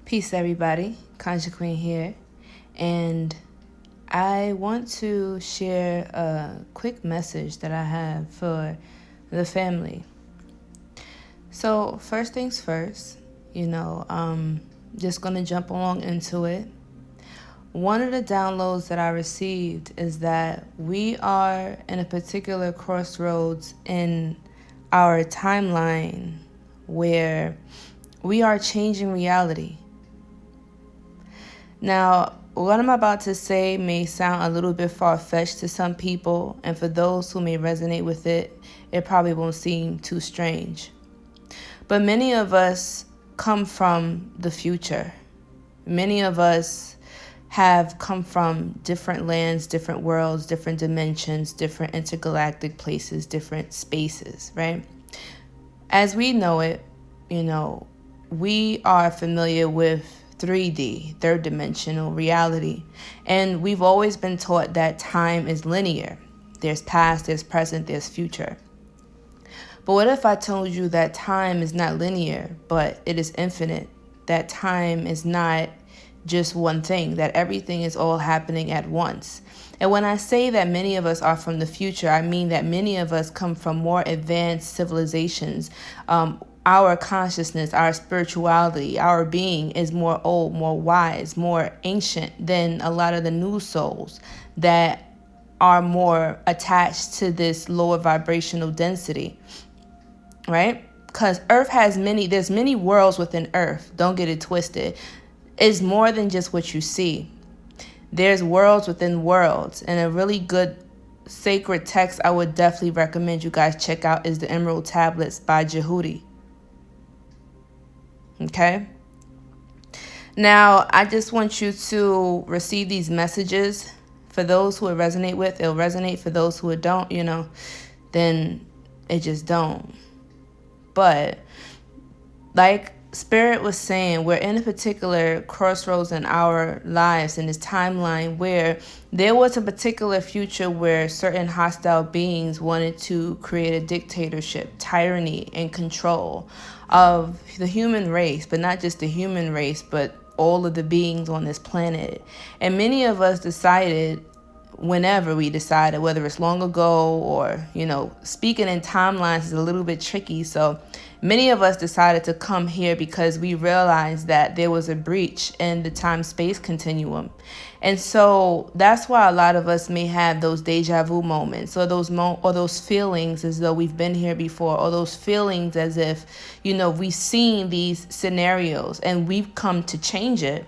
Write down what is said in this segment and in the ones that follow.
Peace, everybody. Conja Queen here, and I want to share a quick message that I have for the family. So, first things first, just gonna jump along into it. One of the downloads that I received is that we are in a particular crossroads in our timeline where we are changing reality. Now, what I'm about to say may sound a little bit far-fetched to some people, and for those who may resonate with it, it probably won't seem too strange. But many of us come from the future. Many of us have come from different lands, different worlds, different dimensions, different intergalactic places, different spaces, right? As we know it, we are familiar with 3D, third dimensional reality. And we've always been taught that time is linear. There's past, there's present, there's future. But what if I told you that time is not linear, but it is infinite? That time is not just one thing, that everything is all happening at once. And when I say that many of us are from the future, I mean that many of us come from more advanced civilizations. Our consciousness, our spirituality, our being is more old, more wise, more ancient than a lot of the new souls that are more attached to this lower vibrational density, right? Because Earth has there's many worlds within Earth. Don't get it twisted. It's more than just what you see. There's worlds within worlds, and a really good sacred text I would definitely recommend you guys check out is the Emerald Tablets by Jehudi. Okay. Now, I just want you to receive these messages. For those who it resonate with, it'll resonate. For those who it don't, then it just don't. But like Spirit was saying, we're in a particular crossroads in our lives, in this timeline where there was a particular future where certain hostile beings wanted to create a dictatorship, tyranny, and control of the human race, but not just the human race, but all of the beings on this planet. And many of us decided, whenever we decided, whether it's long ago or, speaking in timelines is a little bit tricky. So many of us decided to come here because we realized that there was a breach in the time-space continuum. And so that's why a lot of us may have those deja vu moments, or those feelings as though we've been here before, or those feelings as if, we've seen these scenarios and we've come to change it.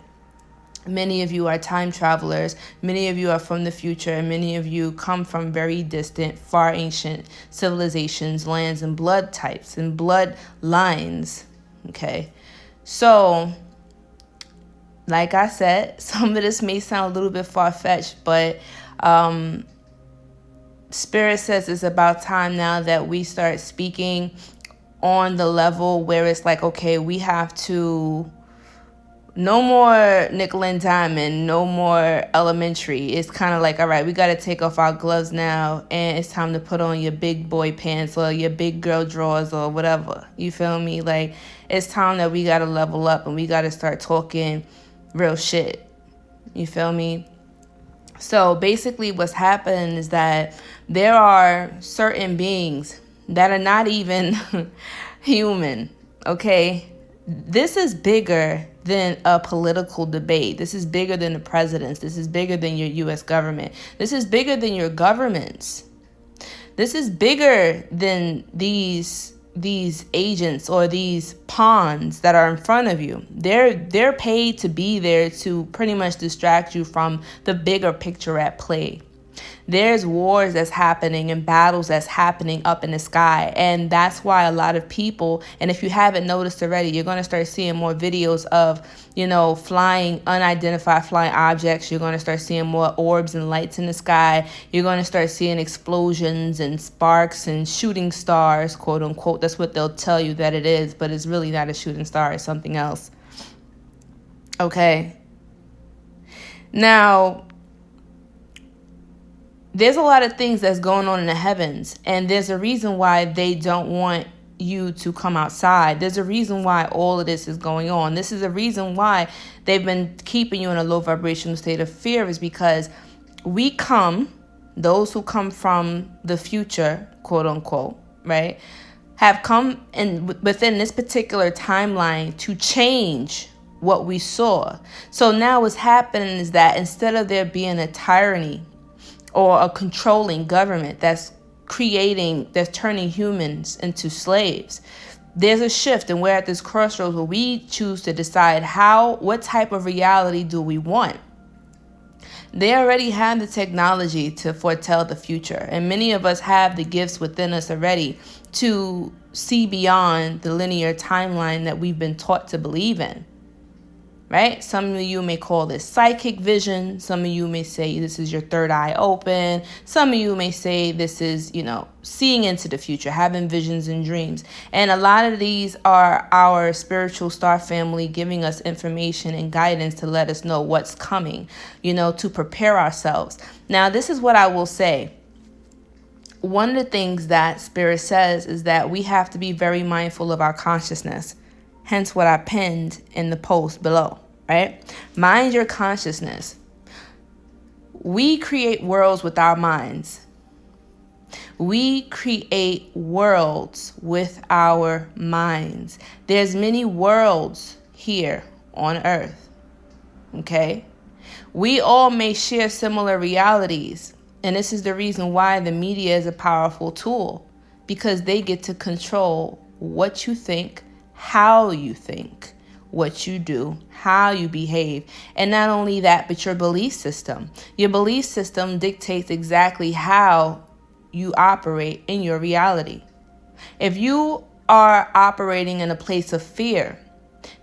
Many of you are time travelers, many of you are from the future, and many of you come from very distant, far ancient civilizations, lands, and blood types and blood lines. Okay, so like I said, some of this may sound a little bit far-fetched, but Spirit says it's about time now that we start speaking on the level where it's like, okay, we have to... No more nickel and diamond, no more elementary. It's kind of like, all right, we got to take off our gloves now, and it's time to put on your big boy pants or your big girl drawers or whatever. You feel me? Like, it's time that we got to level up and we got to start talking real shit. You feel me? So basically what's happening is that there are certain beings that are not even human, okay? This is bigger than a political debate. This is bigger than the presidents. This is bigger than your U.S. government. This is bigger than your governments. This is bigger than these agents or these pawns that are in front of you. They're paid to be there to pretty much distract you from the bigger picture at play. There's wars that's happening and battles that's happening up in the sky. And that's why a lot of people, and if you haven't noticed already, you're going to start seeing more videos of, unidentified flying objects. You're going to start seeing more orbs and lights in the sky. You're going to start seeing explosions and sparks and shooting stars, quote unquote. That's what they'll tell you that it is, but it's really not a shooting star. It's something else. Okay. Now, there's a lot of things that's going on in the heavens, and there's a reason why they don't want you to come outside. There's a reason why all of this is going on. This is a reason why they've been keeping you in a low vibrational state of fear, is because those who come from the future, quote unquote, right, have come in within this particular timeline to change what we saw. So now what's happening is that instead of there being a tyranny or a controlling government that's turning humans into slaves, there's a shift, and we're at this crossroads where we choose to decide what type of reality do we want. They already have the technology to foretell the future, and many of us have the gifts within us already to see beyond the linear timeline that we've been taught to believe in. Right? Some of you may call this psychic vision. Some of you may say this is your third eye open. Some of you may say this is, seeing into the future, having visions and dreams. And a lot of these are our spiritual star family giving us information and guidance to let us know what's coming, to prepare ourselves. Now, this is what I will say. One of the things that Spirit says is that we have to be very mindful of our consciousness. Hence what I pinned in the post below, right? Mind your consciousness. We create worlds with our minds. We create worlds with our minds. There's many worlds here on Earth, okay? We all may share similar realities, and this is the reason why the media is a powerful tool, because they get to control what you think, how you think, what you do, how you behave. And not only that, but your belief system. Your belief system dictates exactly how you operate in your reality. If you are operating in a place of fear,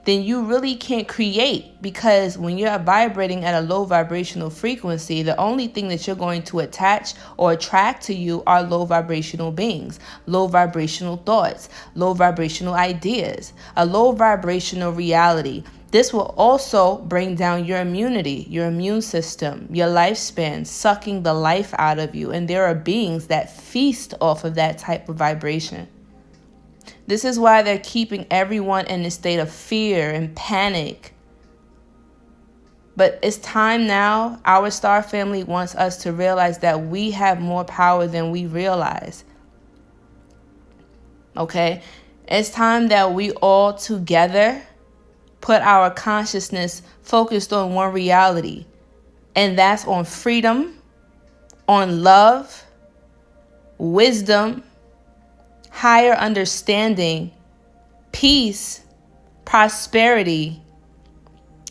then you really can't create, because when you're vibrating at a low vibrational frequency, the only thing that you're going to attach or attract to you are low vibrational beings, low vibrational thoughts, low vibrational ideas, a low vibrational reality. This will also bring down your immunity, your immune system, your lifespan, sucking the life out of you. And there are beings that feast off of that type of vibration. This is why they're keeping everyone in a state of fear and panic. But it's time now. Our star family wants us to realize that we have more power than we realize. Okay? It's time that we all together put our consciousness focused on one reality. And that's on freedom, on love, wisdom, higher understanding, peace, prosperity,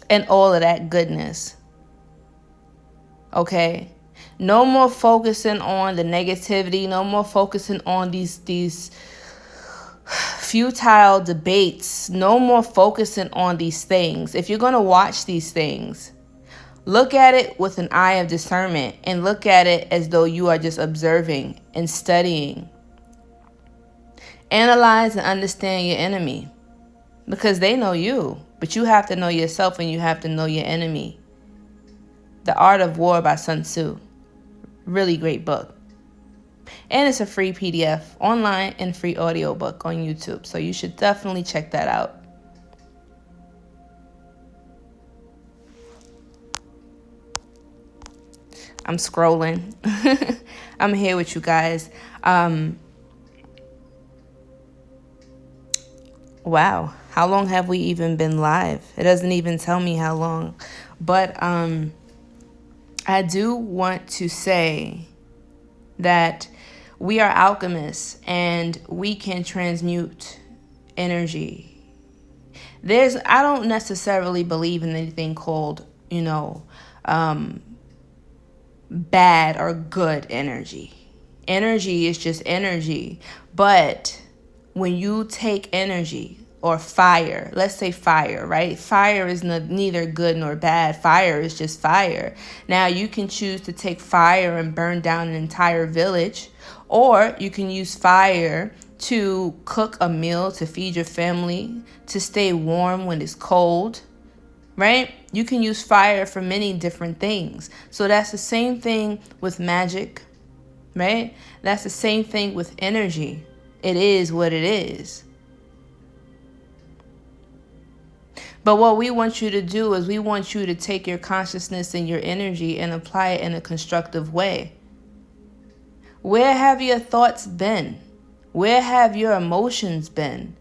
and all of that goodness. Okay? No more focusing on the negativity, no more focusing on these futile debates, no more focusing on these things. If you're going to watch these things, look at it with an eye of discernment, and look at it as though you are just observing and studying. Analyze and understand your enemy, because they know you, but you have to know yourself, and you have to know your enemy. The Art of War by Sun Tzu. Really great book. And it's a free PDF online and free audiobook on YouTube. So you should definitely check that out. I'm scrolling. I'm here with you guys. Wow. How long have we even been live? It doesn't even tell me how long. But I do want to say that we are alchemists, and we can transmute energy. I don't necessarily believe in anything called, bad or good energy. Energy is just energy. But when you take energy or fire, let's say fire, right? Fire is neither good nor bad. Fire is just fire. Now, you can choose to take fire and burn down an entire village, or you can use fire to cook a meal, to feed your family, to stay warm when it's cold, right? You can use fire for many different things. So that's the same thing with magic, right? That's the same thing with energy. It is what it is. But what we want you to do is we want you to take your consciousness and your energy and apply it in a constructive way. Where have your thoughts been? Where have your emotions been?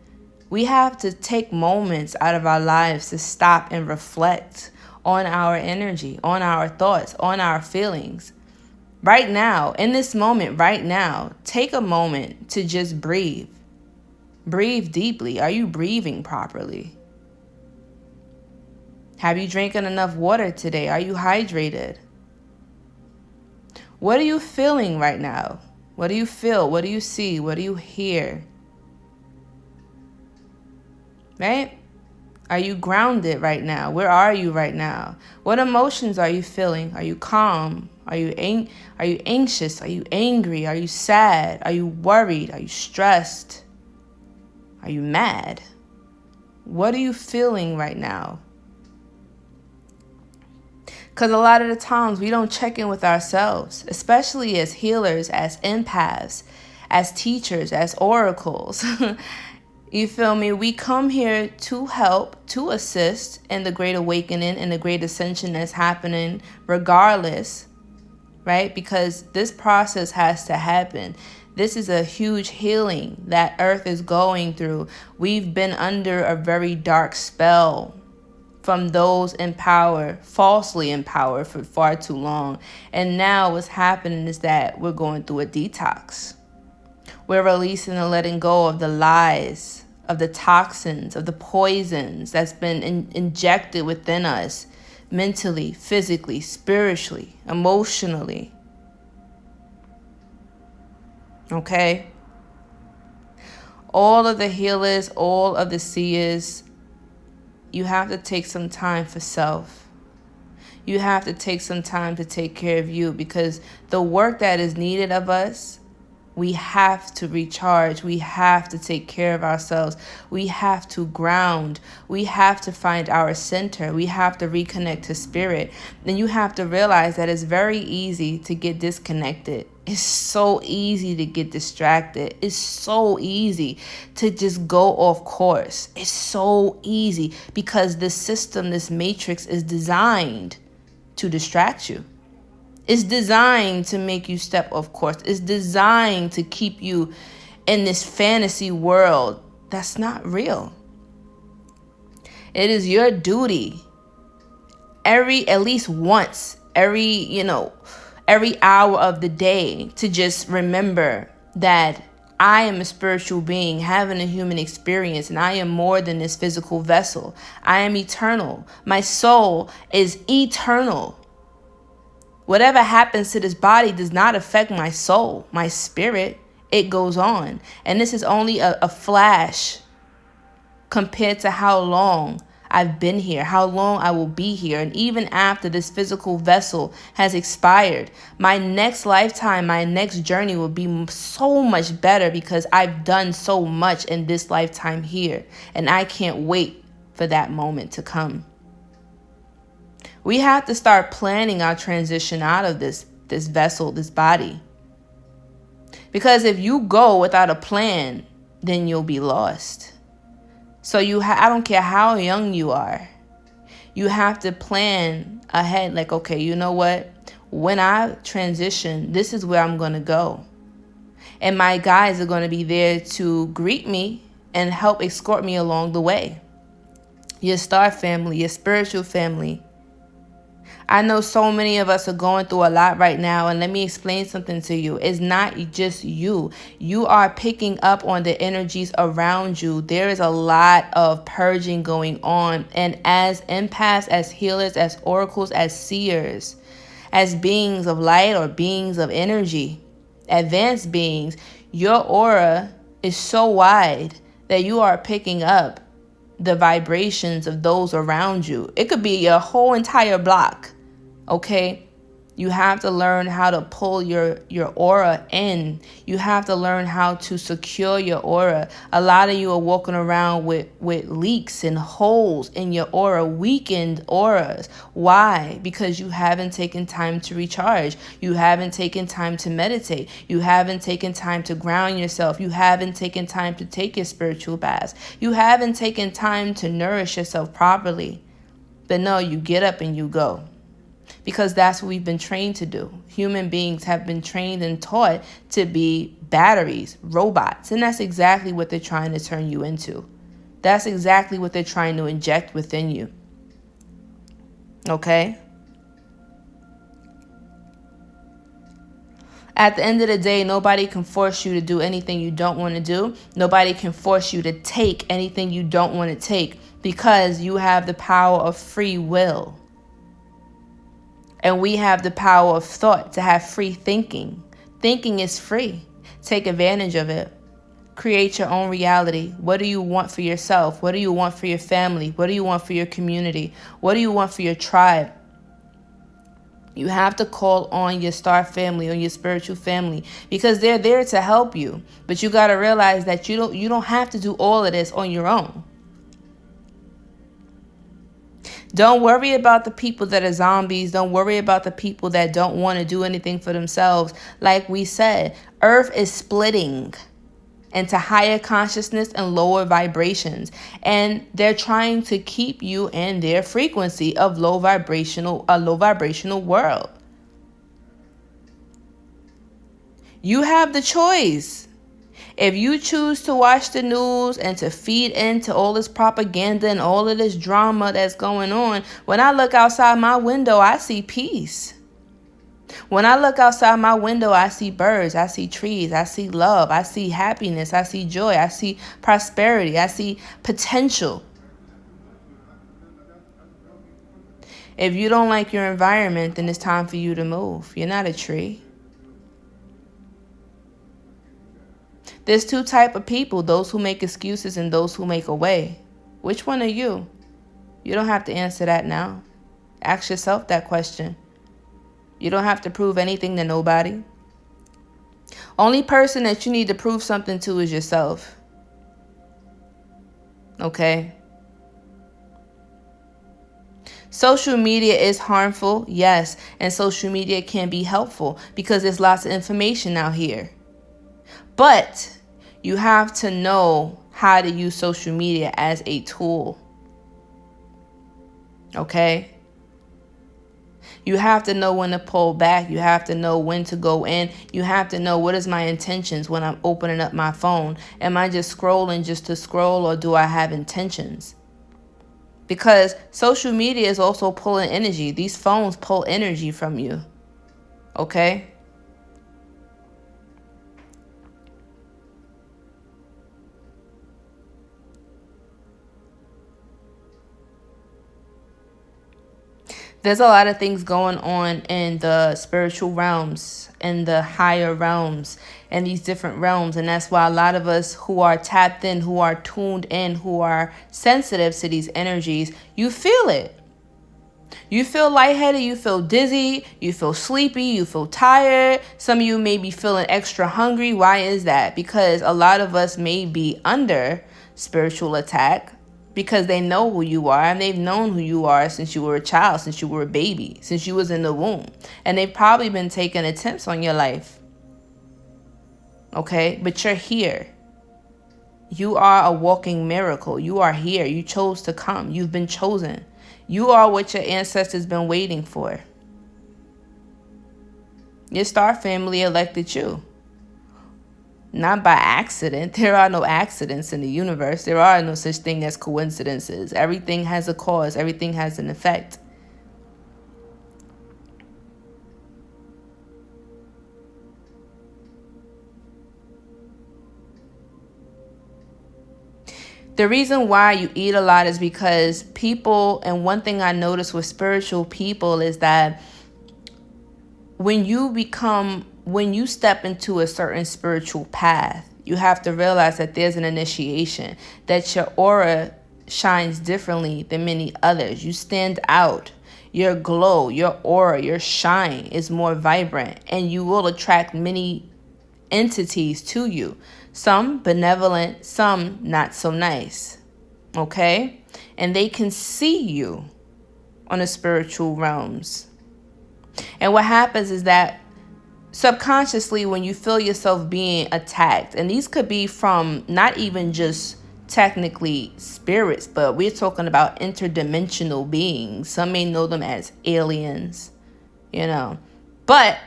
We have to take moments out of our lives to stop and reflect on our energy, on our thoughts, on our feelings. Right now, in this moment, right now, take a moment to just breathe. Breathe deeply. Are you breathing properly? Have you drinking enough water today? Are you hydrated? What are you feeling right now? What do you feel? What do you see? What do you hear? Right? Are you grounded right now? Where are you right now? What emotions are you feeling? Are you calm? Are you anxious? Are you angry? Are you sad? Are you worried? Are you stressed? Are you mad? What are you feeling right now? Because a lot of the times we don't check in with ourselves, especially as healers, as empaths, as teachers, as oracles. You feel me? We come here to help, to assist in the great awakening and the great ascension that's happening regardless, right? Because this process has to happen. This is a huge healing that Earth is going through. We've been under a very dark spell from those in power, falsely in power for far too long. And now what's happening is that we're going through a detox. We're releasing and letting go of the lies, of the toxins, of the poisons that's been injected within us mentally, physically, spiritually, emotionally. Okay? All of the healers, all of the seers, you have to take some time for self. You have to take some time to take care of you, because the work that is needed of us, we have to recharge. We have to take care of ourselves. We have to ground. We have to find our center. We have to reconnect to spirit. Then you have to realize that it's very easy to get disconnected. It's so easy to get distracted. It's so easy to just go off course. It's so easy because this system, this matrix is designed to distract you. It's designed to make you step off course. It's designed to keep you in this fantasy world that's not real. It is your duty at least once, every hour of the day to just remember that I am a spiritual being having a human experience, and I am more than this physical vessel. I am eternal. My soul is eternal. Whatever happens to this body does not affect my soul, my spirit. It goes on. And this is only a flash compared to how long I've been here, how long I will be here. And even after this physical vessel has expired, my next lifetime, my next journey will be so much better because I've done so much in this lifetime here. And I can't wait for that moment to come. We have to start planning our transition out of this vessel, this body. Because if you go without a plan, then you'll be lost. So I don't care how young you are. You have to plan ahead. Like, okay, you know what? When I transition, this is where I'm going to go. And my guides are going to be there to greet me and help escort me along the way. Your star family, your spiritual family. I know so many of us are going through a lot right now, and let me explain something to you. It's not just you. You are picking up on the energies around you. There is a lot of purging going on, and as empaths, as healers, as oracles, as seers, as beings of light or beings of energy, advanced beings, your aura is so wide that you are picking up the vibrations of those around you. It could be your whole entire block. Okay, You have to learn how to pull your aura in. You have to learn how to secure your aura. A lot of you are walking around with leaks and holes in your aura, weakened auras. Why? Because you haven't taken time to recharge. You haven't taken time to meditate. You haven't taken time to ground yourself. You haven't taken time to take your spiritual baths. You haven't taken time to nourish yourself properly. But no, you get up and you go. Because that's what we've been trained to do. Human beings have been trained and taught to be batteries, robots. And that's exactly what they're trying to turn you into. That's exactly what they're trying to inject within you. Okay? At the end of the day, nobody can force you to do anything you don't want to do. Nobody can force you to take anything you don't want to take, because you have the power of free will. And we have the power of thought to have free thinking. Thinking is free. Take advantage of it. Create your own reality. What do you want for yourself? What do you want for your family? What do you want for your community? What do you want for your tribe? You have to call on your star family or your spiritual family, because they're there to help you. But you got to realize that you don't have to do all of this on your own. Don't worry about the people that are zombies. Don't worry about the people that don't want to do anything for themselves. Like we said, Earth is splitting into higher consciousness and lower vibrations. And they're trying to keep you in their frequency of a low vibrational world. You have the choice. If you choose to watch the news and to feed into all this propaganda and all of this drama that's going on, when I look outside my window, I see peace. When I look outside my window, I see birds, I see trees, I see love, I see happiness, I see joy, I see prosperity, I see potential. If you don't like your environment, then it's time for you to move. You're not a tree. There's two types of people, those who make excuses and those who make a way. Which one are you? You don't have to answer that now. Ask yourself that question. You don't have to prove anything to nobody. Only person that you need to prove something to is yourself. Okay? Social media is harmful, yes, and social media can be helpful because there's lots of information out here. But you have to know how to use social media as a tool. Okay? You have to know when to pull back. You have to know when to go in. You have to know, what is my intentions when I'm opening up my phone? Am I just scrolling just to scroll, or do I have intentions? Because social media is also pulling energy. These phones pull energy from you. Okay? There's a lot of things going on in the spiritual realms, in the higher realms, and these different realms. And that's why a lot of us who are tapped in, who are tuned in, who are sensitive to these energies, you feel it. You feel lightheaded, you feel dizzy, you feel sleepy, you feel tired. Some of you may be feeling extra hungry. Why is that? Because a lot of us may be under spiritual attack, because they know who you are, and they've known who you are since you were a child, since you were a baby, since you was in the womb. And they've probably been taking attempts on your life. Okay? But you're here. You are a walking miracle. You are here. You chose to come. You've been chosen. You are what your ancestors been waiting for. Your star family elected you. Not by accident. There are no accidents in the universe. There are no such thing as coincidences. Everything has a cause. Everything has an effect. The reason why you eat a lot is because people, and one thing I notice with spiritual people is that when you step into a certain spiritual path, you have to realize that there's an initiation, that your aura shines differently than many others. You stand out. your glow, your aura, your shine is more vibrant, and you will attract many entities to you. Some benevolent, some not so nice. Okay? And they can see you on the spiritual realms. And what happens is that subconsciously, when you feel yourself being attacked, and these could be from not even just technically spirits, but we're talking about interdimensional beings. Some may know them as aliens, But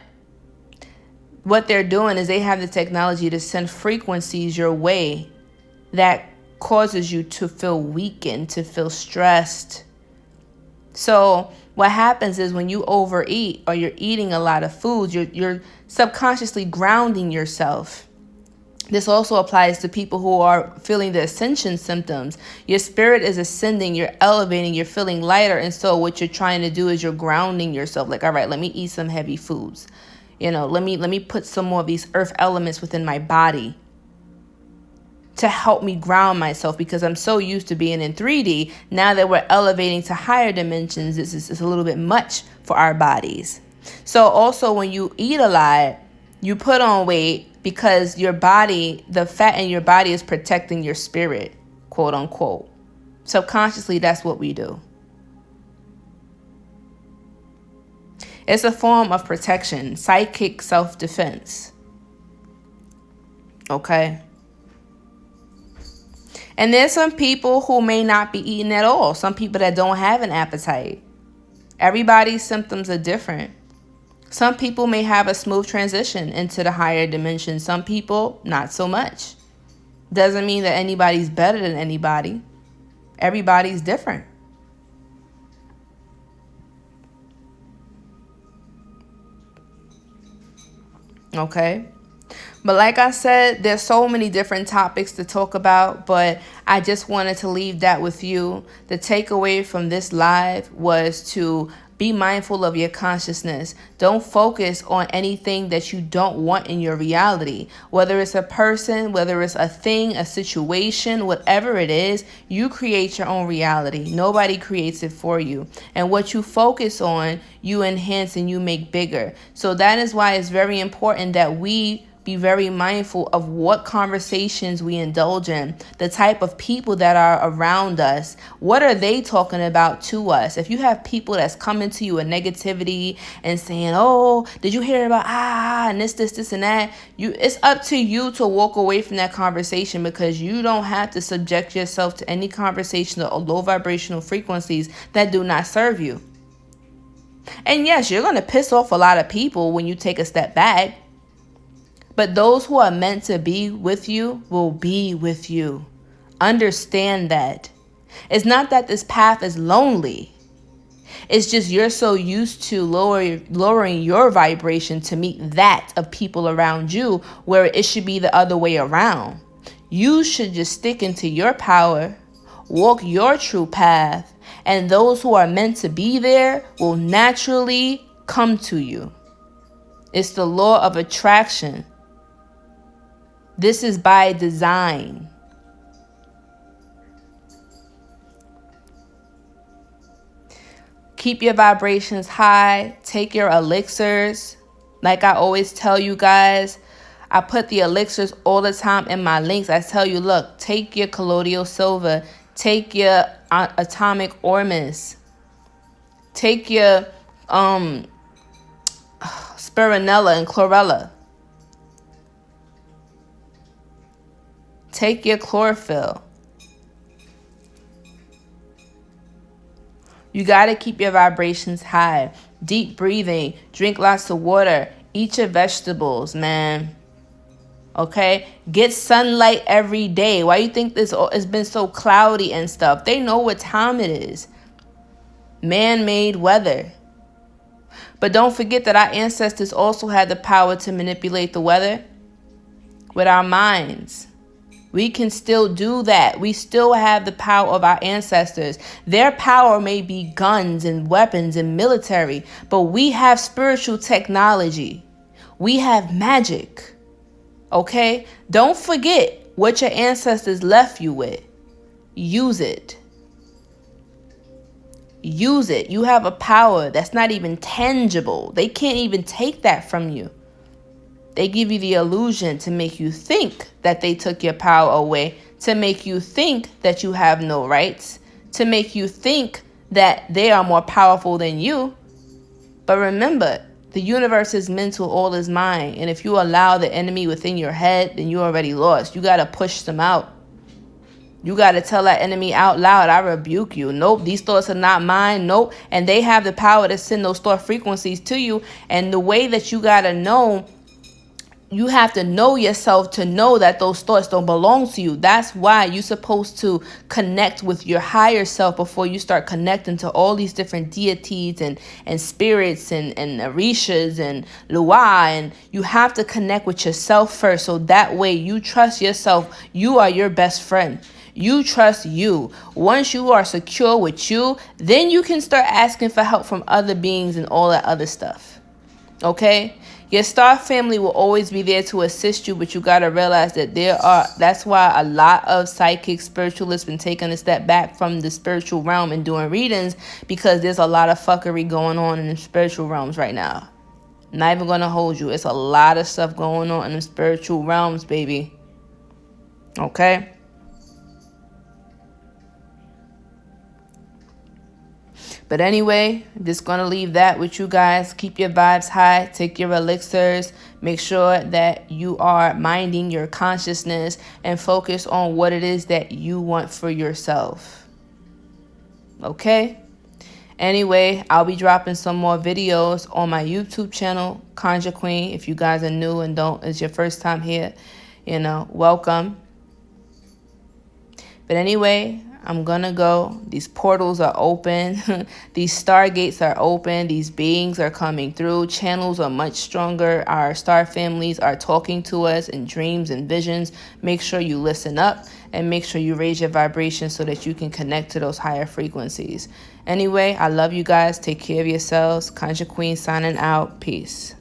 what they're doing is they have the technology to send frequencies your way that causes you to feel weakened, to feel stressed. So what happens is when you overeat or you're eating a lot of foods, you're subconsciously grounding yourself. This also applies to people who are feeling the ascension symptoms. Your spirit is ascending, you're elevating, you're feeling lighter. And so what you're trying to do is you're grounding yourself. Like, all right, let me eat some heavy foods. Let me put some more of these earth elements within my body to help me ground myself, because I'm so used to being in 3D. Now that we're elevating to higher dimensions, this is a little bit much for our bodies. So also when you eat a lot, you put on weight because your body, the fat in your body is protecting your spirit, quote unquote. Subconsciously, that's what we do. It's a form of protection, psychic self-defense. Okay? And there's some people who may not be eating at all. Some people that don't have an appetite. Everybody's symptoms are different. Some people may have a smooth transition into the higher dimension. Some people, not so much. Doesn't mean that anybody's better than anybody. Everybody's different. Okay? But like I said, there's so many different topics to talk about, but I just wanted to leave that with you. The takeaway from this live was to be mindful of your consciousness. Don't focus on anything that you don't want in your reality. Whether it's a person, whether it's a thing, a situation, whatever it is, you create your own reality. Nobody creates it for you. And what you focus on, you enhance and you make bigger. So that is why it's very important that we be very mindful of what conversations we indulge in, the type of people that are around us. What are they talking about to us? If you have people that's coming to you with negativity and saying, oh, did you hear about and this and that? It's up to you to walk away from that conversation, because you don't have to subject yourself to any conversation or low vibrational frequencies that do not serve you. And yes, you're going to piss off a lot of people when you take a step back. But those who are meant to be with you will be with you. Understand that. It's not that this path is lonely. It's just you're so used to lowering your vibration to meet that of people around you, where it should be the other way around. You should just stick into your power, walk your true path, and those who are meant to be there will naturally come to you. It's the law of attraction. This is by design. Keep your vibrations high. Take your elixirs. Like I always tell you guys, I put the elixirs all the time in my links. I tell you, look, take your colloidal silver. Take your atomic ormus. Take your spironella and chlorella. Take your chlorophyll. You got to keep your vibrations high. Deep breathing. Drink lots of water. Eat your vegetables, man. Okay? Get sunlight every day. Why you think it's been so cloudy and stuff? They know what time it is. Man-made weather. But don't forget that our ancestors also had the power to manipulate the weather with our minds. We can still do that. We still have the power of our ancestors. Their power may be guns and weapons and military, but we have spiritual technology. We have magic. Okay? Don't forget what your ancestors left you with. Use it. Use it. You have a power that's not even tangible. They can't even take that from you. They give you the illusion to make you think that they took your power away, to make you think that you have no rights, to make you think that they are more powerful than you. But remember, the universe is mental, all is mind. And if you allow the enemy within your head, then you already lost. You got to push them out. You got to tell that enemy out loud, I rebuke you. Nope, these thoughts are not mine. Nope. And they have the power to send those thought frequencies to you. And the way that you got to know, you have to know yourself to know that those thoughts don't belong to you. That's why you're supposed to connect with your higher self before you start connecting to all these different deities and spirits and orishas and luau. And you have to connect with yourself first. So that way you trust yourself. You are your best friend. You trust you. Once you are secure with you, then you can start asking for help from other beings and all that other stuff. Okay? Your star family will always be there to assist you, but you got to realize that that's why a lot of psychic spiritualists been taking a step back from the spiritual realm and doing readings, because there's a lot of fuckery going on in the spiritual realms right now. Not even going to hold you. It's a lot of stuff going on in the spiritual realms, baby. Okay? But anyway, I'm just going to leave that with you guys. Keep your vibes high. Take your elixirs. Make sure that you are minding your consciousness and focus on what it is that you want for yourself. Okay? Anyway, I'll be dropping some more videos on my YouTube channel, Conjure Queen. If you guys are new and it's your first time here, welcome. But anyway, I'm gonna go. These portals are open. These stargates are open. These beings are coming through. Channels are much stronger. Our star families are talking to us in dreams and visions. Make sure you listen up and make sure you raise your vibration so that you can connect to those higher frequencies. Anyway, I love you guys. Take care of yourselves. Conjure Queen signing out. Peace.